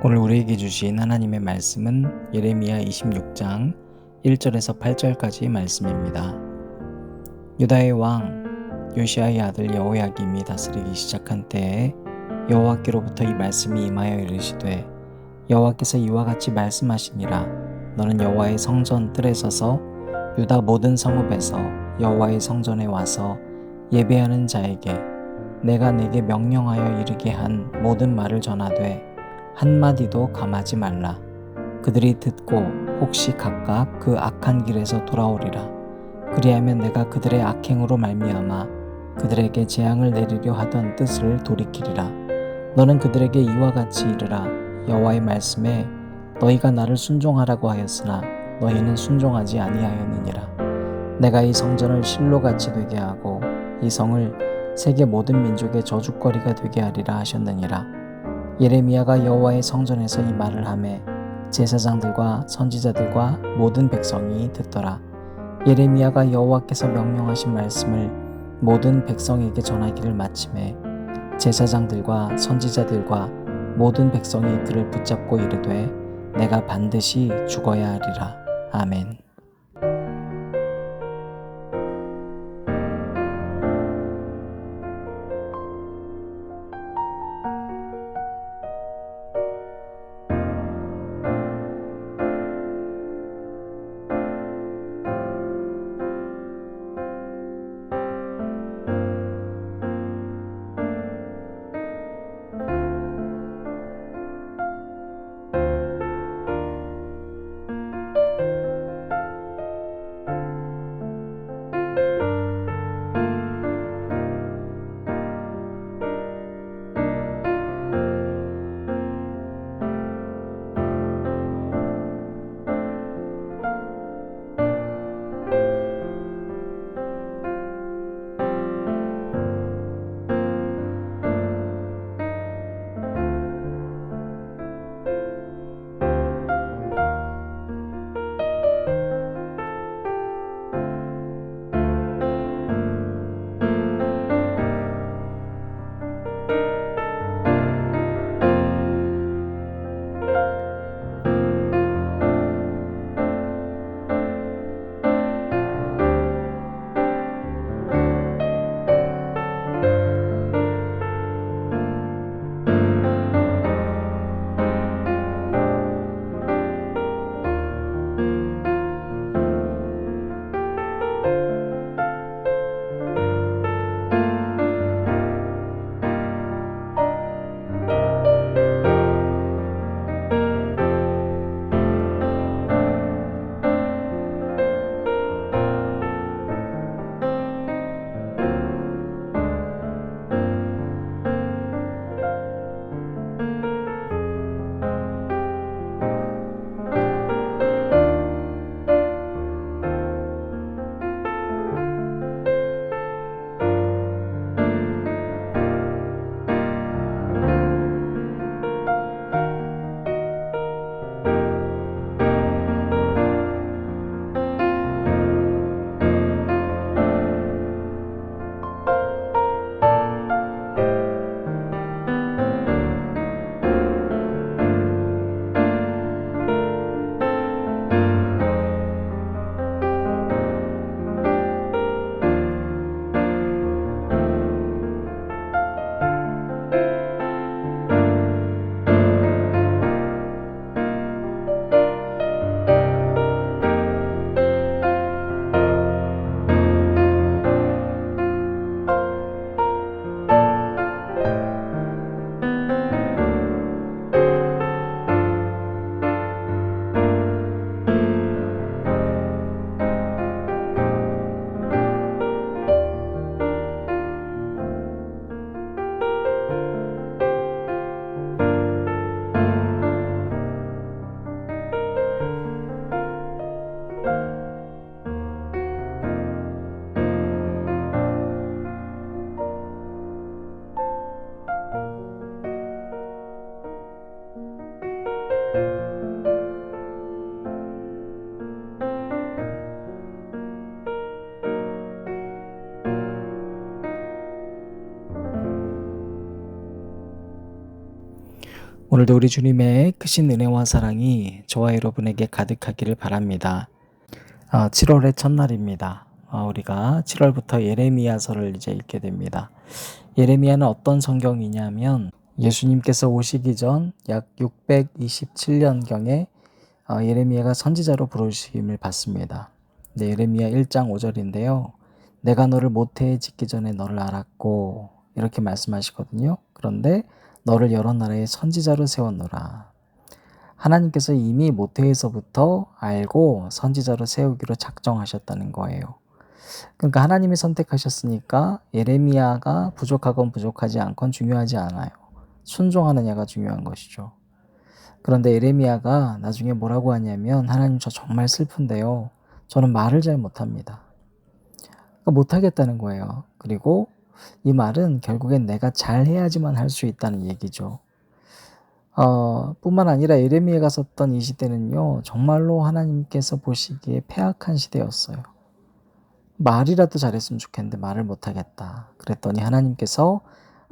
오늘 우리에게 주신 하나님의 말씀은 예레미야 26장 1절에서 8절까지 말씀입니다. 유다의 왕 요시야의 아들 여호야김이 다스리기 시작한 때에 여호와께로부터 이 말씀이 임하여 이르시되 여호와께서 이와 같이 말씀하시니라. 너는 여호와의 성전 뜰에 서서 유다 모든 성읍에서 여호와의 성전에 와서 예배하는 자에게 내가 내게 명령하여 이르게 한 모든 말을 전하되 한마디도 감하지 말라. 그들이 듣고 혹시 각각 그 악한 길에서 돌아오리라. 그리하면 내가 그들의 악행으로 말미암아 그들에게 재앙을 내리려 하던 뜻을 돌이키리라. 너는 그들에게 이와 같이 이르라. 여호와의 말씀에 너희가 나를 순종하라고 하였으나 너희는 순종하지 아니하였느니라. 내가 이 성전을 실로같이 되게 하고 이 성을 세계 모든 민족의 저주거리가 되게 하리라 하셨느니라. 예레미야가 여호와의 성전에서 이 말을 하매 제사장들과 선지자들과 모든 백성이 듣더라. 예레미야가 여호와께서 명령하신 말씀을 모든 백성에게 전하기를 마침에 제사장들과 선지자들과 모든 백성이 그를 붙잡고 이르되 내가 반드시 죽어야 하리라. 아멘. 오늘도 우리 주님의 크신 은혜와 사랑이 저와 여러분에게 가득하기를 바랍니다. 7월의 첫날입니다. 우리가 7월부터 예레미야서를 이제 읽게 됩니다. 예레미야는 어떤 성경이냐면 예수님께서 오시기 전 약 627년경에 예레미야가 선지자로 부르심을 받습니다. 네, 예레미야 1장 5절인데요. 내가 너를 모태에 짓기 전에 너를 알았고 이렇게 말씀하시거든요. 그런데 너를 여러 나라의 선지자로 세웠노라. 하나님께서 이미 모태에서부터 알고 선지자로 세우기로 작정하셨다는 거예요. 그러니까 하나님이 선택하셨으니까 예레미야가 부족하건 부족하지 않건 중요하지 않아요. 순종하느냐가 중요한 것이죠. 그런데 예레미야가 나중에 뭐라고 하냐면 하나님 저 정말 슬픈데요. 저는 말을 잘 못합니다. 그러니까 못하겠다는 거예요. 그리고 이 말은 결국엔 내가 잘해야지만 할 수 있다는 얘기죠. 뿐만 아니라 예레미야가 썼던 이 시대는요. 정말로 하나님께서 보시기에 패악한 시대였어요. 말이라도 잘했으면 좋겠는데 말을 못하겠다. 그랬더니 하나님께서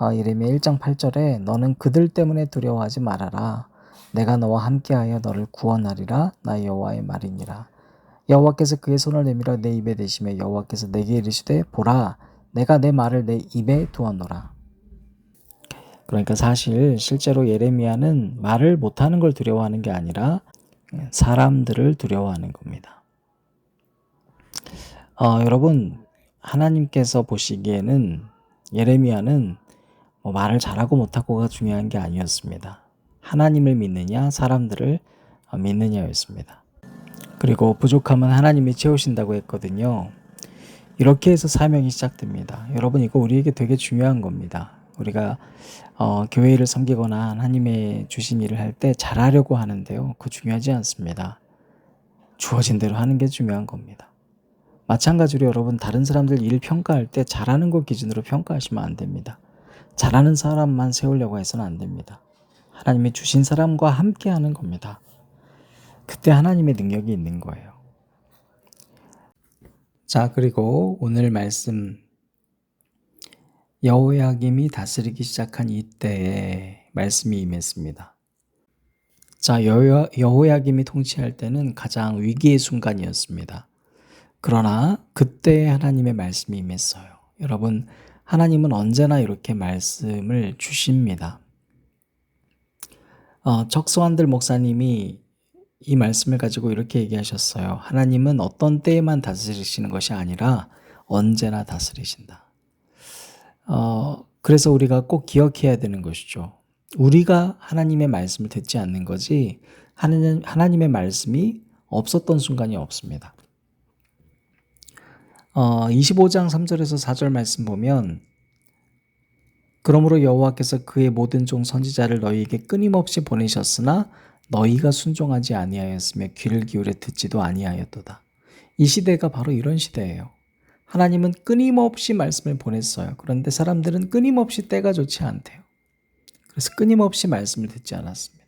예레미야 1장 8절에 너는 그들 때문에 두려워하지 말아라. 내가 너와 함께하여 너를 구원하리라. 나 여호와의 말이니라. 여호와께서 그의 손을 내밀어 내 입에 대시며 여호와께서 내게 이르시되 보라 내가 내 말을 내 입에 두었노라. 그러니까 사실 실제로 예레미야는 말을 못하는 걸 두려워하는 게 아니라 사람들을 두려워하는 겁니다. 여러분 하나님께서 보시기에는 예레미야는 말을 잘하고 못하고가 중요한 게 아니었습니다. 하나님을 믿느냐 사람들을 믿느냐였습니다. 그리고 부족함은 하나님이 채우신다고 했거든요. 이렇게 해서 사명이 시작됩니다. 여러분 이거 우리에게 되게 중요한 겁니다. 우리가 교회를 섬기거나 하나님의 주신 일을 할 때 잘하려고 하는데요. 그거 중요하지 않습니다. 주어진 대로 하는 게 중요한 겁니다. 마찬가지로 여러분 다른 사람들 일 평가할 때 잘하는 거 기준으로 평가하시면 안 됩니다. 잘하는 사람만 세우려고 해서는 안 됩니다. 하나님이 주신 사람과 함께 하는 겁니다. 그때 하나님의 능력이 있는 거예요. 자, 그리고 오늘 말씀 여호야김이 다스리기 시작한 이때에 말씀이 임했습니다. 자, 여호야김이 통치할 때는 가장 위기의 순간이었습니다. 그러나 그때 하나님의 말씀이 임했어요. 여러분, 하나님은 언제나 이렇게 말씀을 주십니다. 척소한들 목사님이 이 말씀을 가지고 이렇게 얘기하셨어요. 하나님은 어떤 때에만 다스리시는 것이 아니라 언제나 다스리신다. 그래서 우리가 꼭 기억해야 되는 것이죠. 우리가 하나님의 말씀을 듣지 않는 거지 하나님의 말씀이 없었던 순간이 없습니다. 25장 3절에서 4절 말씀 보면 그러므로 여호와께서 그의 모든 종 선지자를 너희에게 끊임없이 보내셨으나 너희가 순종하지 아니하였으며 귀를 기울여 듣지도 아니하였도다. 이 시대가 바로 이런 시대예요. 하나님은 끊임없이 말씀을 보냈어요. 그런데 사람들은 끊임없이 때가 좋지 않대요. 그래서 끊임없이 말씀을 듣지 않았습니다.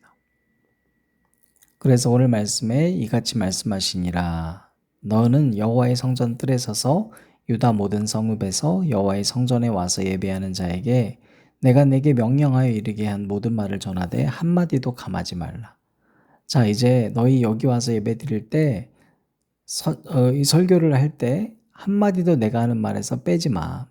그래서 오늘 말씀에 이같이 말씀하시니라. 너는 여호와의 성전 뜰에 서서 유다 모든 성읍에서 여호와의 성전에 와서 예배하는 자에게 내가 내게 명령하여 이르게 한 모든 말을 전하되 한마디도 감하지 말라. 자, 이제 너희 여기 와서 예배 드릴 때 이 설교를 할 때 한마디도 내가 하는 말에서 빼지 마.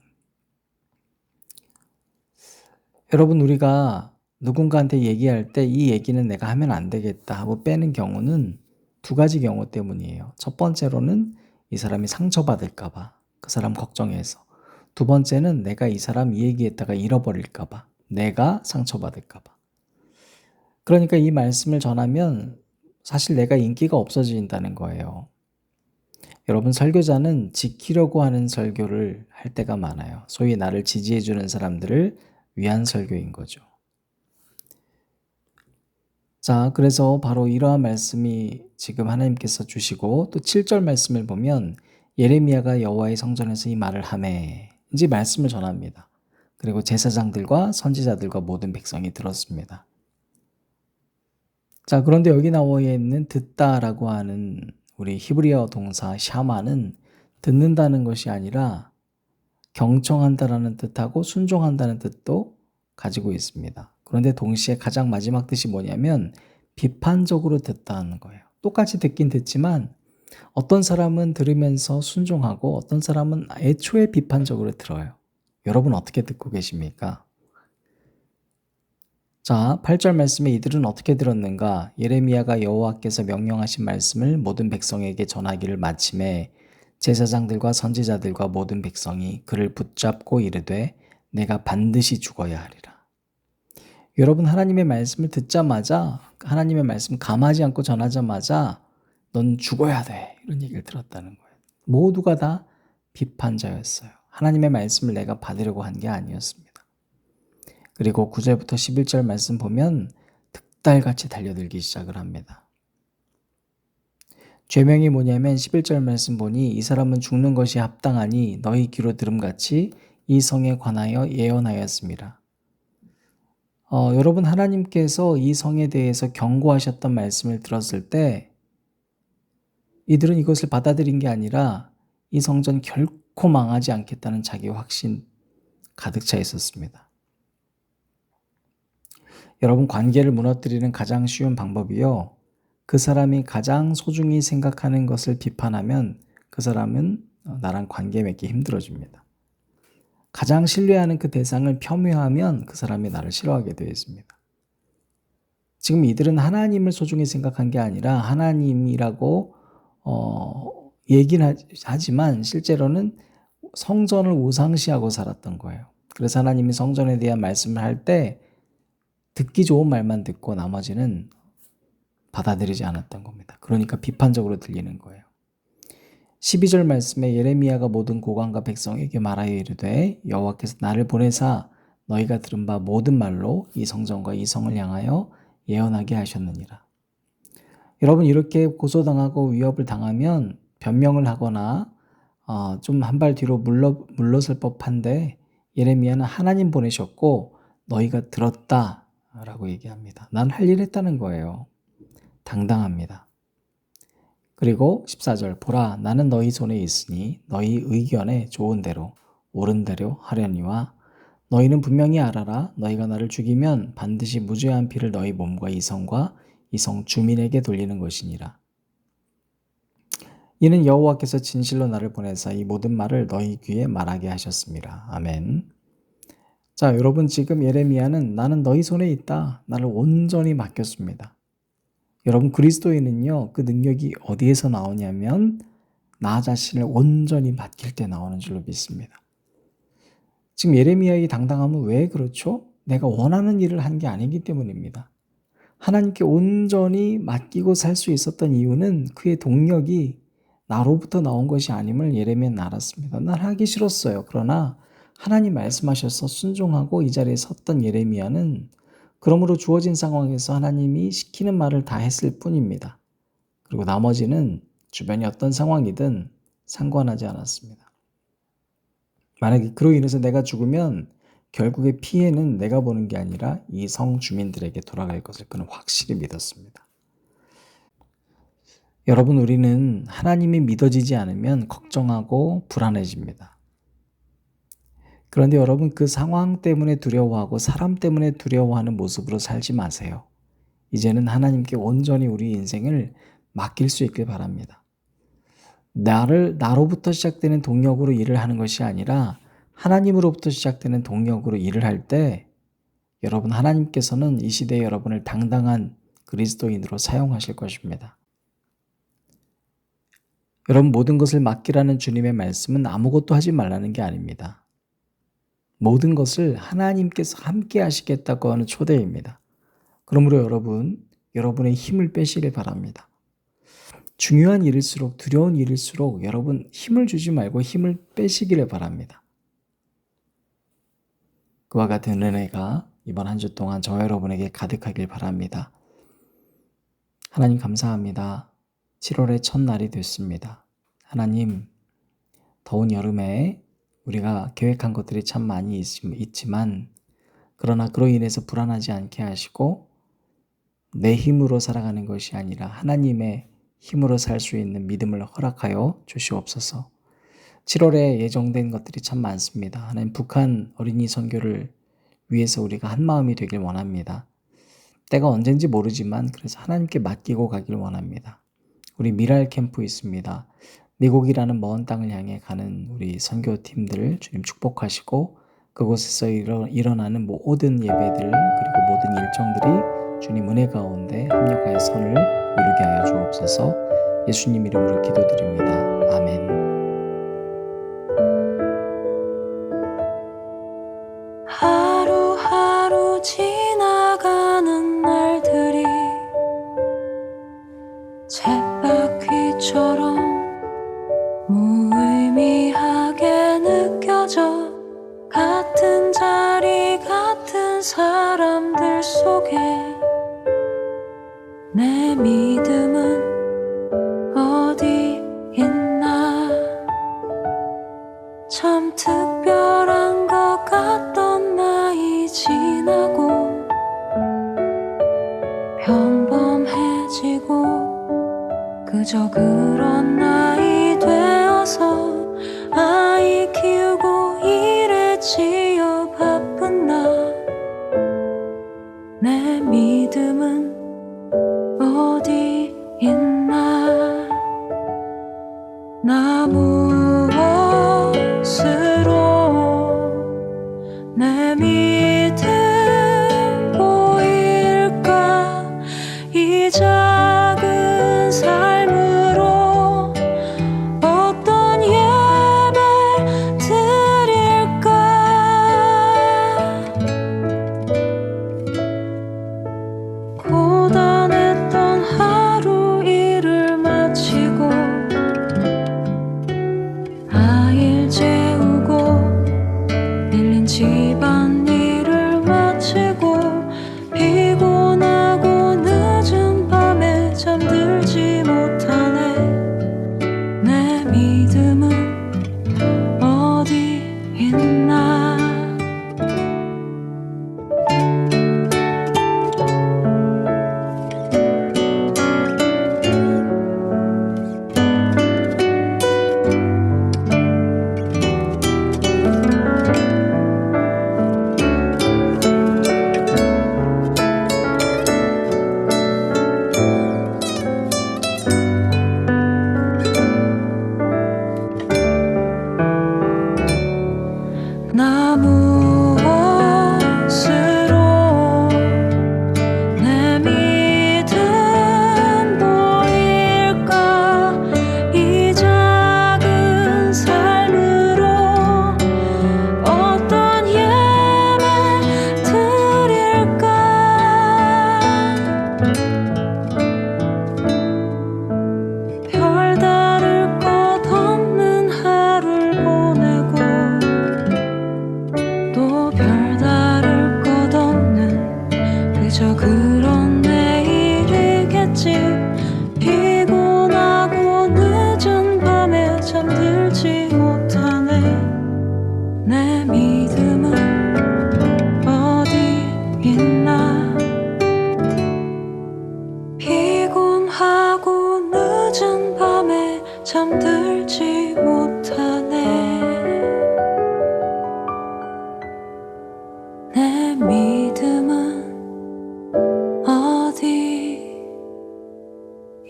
여러분 우리가 누군가한테 얘기할 때 이 얘기는 내가 하면 안 되겠다 하고 빼는 경우는 두 가지 경우 때문이에요. 첫 번째로는 이 사람이 상처받을까 봐. 그 사람 걱정해서. 두 번째는 내가 이 사람 이 얘기했다가 잃어버릴까 봐. 내가 상처받을까 봐. 그러니까 이 말씀을 전하면 사실 내가 인기가 없어진다는 거예요. 여러분 설교자는 지키려고 하는 설교를 할 때가 많아요. 소위 나를 지지해 주는 사람들을 위한 설교인 거죠. 자, 그래서 바로 이러한 말씀이 지금 하나님께서 주시고 또 7절 말씀을 보면 예레미야가 여호와의 성전에서 이 말을 하매 이제 말씀을 전합니다. 그리고 제사장들과 선지자들과 모든 백성이 들었습니다. 자, 그런데 여기 나와 있는 듣다라고 하는 우리 히브리어 동사 샤마는 듣는다는 것이 아니라 경청한다라는 뜻하고 순종한다는 뜻도 가지고 있습니다. 그런데 동시에 가장 마지막 뜻이 뭐냐면 비판적으로 듣다는 거예요. 똑같이 듣긴 듣지만 어떤 사람은 들으면서 순종하고 어떤 사람은 애초에 비판적으로 들어요. 여러분 어떻게 듣고 계십니까? 자, 8절 말씀에 이들은 어떻게 들었는가? 예레미야가 여호와께서 명령하신 말씀을 모든 백성에게 전하기를 마침에 제사장들과 선지자들과 모든 백성이 그를 붙잡고 이르되 내가 반드시 죽어야 하리라. 여러분 하나님의 말씀을 듣자마자 하나님의 말씀 감하지 않고 전하자마자 넌 죽어야 돼 이런 얘기를 들었다는 거예요. 모두가 다 비판자였어요. 하나님의 말씀을 내가 받으려고 한 게 아니었습니다. 그리고 9절부터 11절 말씀 보면 득달같이 달려들기 시작을 합니다. 죄명이 뭐냐면 11절 말씀 보니 이 사람은 죽는 것이 합당하니 너희 귀로 들음같이 이 성에 관하여 예언하였습니다. 여러분 하나님께서 이 성에 대해서 경고하셨던 말씀을 들었을 때 이들은 이것을 받아들인 게 아니라 이 성전 결코 망하지 않겠다는 자기 확신 가득 차 있었습니다. 여러분 관계를 무너뜨리는 가장 쉬운 방법이요. 그 사람이 가장 소중히 생각하는 것을 비판하면 그 사람은 나랑 관계 맺기 힘들어집니다. 가장 신뢰하는 그 대상을 폄훼하면 그 사람이 나를 싫어하게 되어 있습니다. 지금 이들은 하나님을 소중히 생각한 게 아니라 하나님이라고 얘기는 하지만 실제로는 성전을 우상시하고 살았던 거예요. 그래서 하나님이 성전에 대한 말씀을 할 때 듣기 좋은 말만 듣고 나머지는 받아들이지 않았던 겁니다. 그러니까 비판적으로 들리는 거예요. 12절 말씀에 예레미야가 모든 고관과 백성에게 말하여 이르되 여호와께서 나를 보내사 너희가 들은 바 모든 말로 이 성전과 이 성을 향하여 예언하게 하셨느니라. 여러분 이렇게 고소당하고 위협을 당하면 변명을 하거나 좀 한 발 뒤로 물러설 법한데 예레미야는 하나님 보내셨고 너희가 들었다라고 얘기합니다. 난 할 일 했다는 거예요. 당당합니다. 그리고 14절 보라 나는 너희 손에 있으니 너희 의견에 좋은 대로 옳은 대로 하려니와 너희는 분명히 알아라 너희가 나를 죽이면 반드시 무죄한 피를 너희 몸과 이 성과 이 성 주민에게 돌리는 것이니라. 이는 여호와께서 진실로 나를 보내사 이 모든 말을 너희 귀에 말하게 하셨습니다. 아멘. 자, 여러분 지금 예레미야는 나는 너희 손에 있다. 나를 온전히 맡겼습니다. 여러분 그리스도인은요 그 능력이 어디에서 나오냐면 나 자신을 온전히 맡길 때 나오는 줄로 믿습니다. 지금 예레미야의 당당함은 왜 그렇죠? 내가 원하는 일을 한 게 아니기 때문입니다. 하나님께 온전히 맡기고 살 수 있었던 이유는 그의 동력이 나로부터 나온 것이 아님을 예레미야는 알았습니다. 난 하기 싫었어요. 그러나 하나님 말씀하셔서 순종하고 이 자리에 섰던 예레미야는 그러므로 주어진 상황에서 하나님이 시키는 말을 다 했을 뿐입니다. 그리고 나머지는 주변이 어떤 상황이든 상관하지 않았습니다. 만약에 그로 인해서 내가 죽으면 결국의 피해는 내가 보는 게 아니라 이 성 주민들에게 돌아갈 것을 그는 확실히 믿었습니다. 여러분 우리는 하나님이 믿어지지 않으면 걱정하고 불안해집니다. 그런데 여러분 그 상황 때문에 두려워하고 사람 때문에 두려워하는 모습으로 살지 마세요. 이제는 하나님께 온전히 우리 인생을 맡길 수 있길 바랍니다. 나로부터 시작되는 동력으로 일을 하는 것이 아니라 하나님으로부터 시작되는 동력으로 일을 할 때 여러분 하나님께서는 이 시대에 여러분을 당당한 그리스도인으로 사용하실 것입니다. 여러분 모든 것을 맡기라는 주님의 말씀은 아무것도 하지 말라는 게 아닙니다. 모든 것을 하나님께서 함께 하시겠다고 하는 초대입니다. 그러므로 여러분의 힘을 빼시길 바랍니다. 중요한 일일수록 두려운 일일수록 여러분 힘을 주지 말고 힘을 빼시기를 바랍니다. 그와 같은 은혜가 이번 한 주 동안 저 여러분에게 가득하길 바랍니다. 하나님 감사합니다. 7월의 첫날이 됐습니다. 하나님 더운 여름에 우리가 계획한 것들이 참 많이 있지만 그러나 그로 인해서 불안하지 않게 하시고 내 힘으로 살아가는 것이 아니라 하나님의 힘으로 살 수 있는 믿음을 허락하여 주시옵소서. 7월에 예정된 것들이 참 많습니다. 하나님 북한 어린이 선교를 위해서 우리가 한 마음이 되길 원합니다. 때가 언젠지 모르지만 그래서 하나님께 맡기고 가길 원합니다. 우리 미랄 캠프 있습니다. 미국이라는 먼 땅을 향해 가는 우리 선교팀들 주님 축복하시고 그곳에서 일어나는 모든 예배들 그리고 모든 일정들이 주님 은혜 가운데 합력하여 선을 이루게 하여 주옵소서. 예수님 이름으로 기도드립니다. 아멘. 하루하루 지나가는 날들이 쳇바퀴처럼 무의미하게 느껴져 같은 자리 같은 사람들 속에 내 믿음은 어디 있나. 참 특별한 것 같던 나이 지나고 평범해지고 그저 그런 나이 되어서 아이 키우고 일에 치여 바쁜 나. 내 믿음은 어디 있나. 나 무엇으로 내 믿음 보일까. 이 작은 삶으로 어떤 예배 드릴까. 고단했던 하루 일을 마치고 아이를 재우고 밀린 집안일을 마치고 피곤하고 늦은 밤에 잠들지 못하네. 내 믿음은 어디 있나. 나 무엇으로 내 믿음 보일까. 이 작은 삶으로 어떤 예배 드릴까. 별다를 것 없는 하루를 보내고 또 별다를 것 없는 그저 그런 내일이겠지. 피곤하고 늦은 밤에 잠들지 못하네. 내 믿음은 어디 있나. 피곤하고 늦은 밤에 잠들지 못하네. 내 믿음은 어디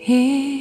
있나.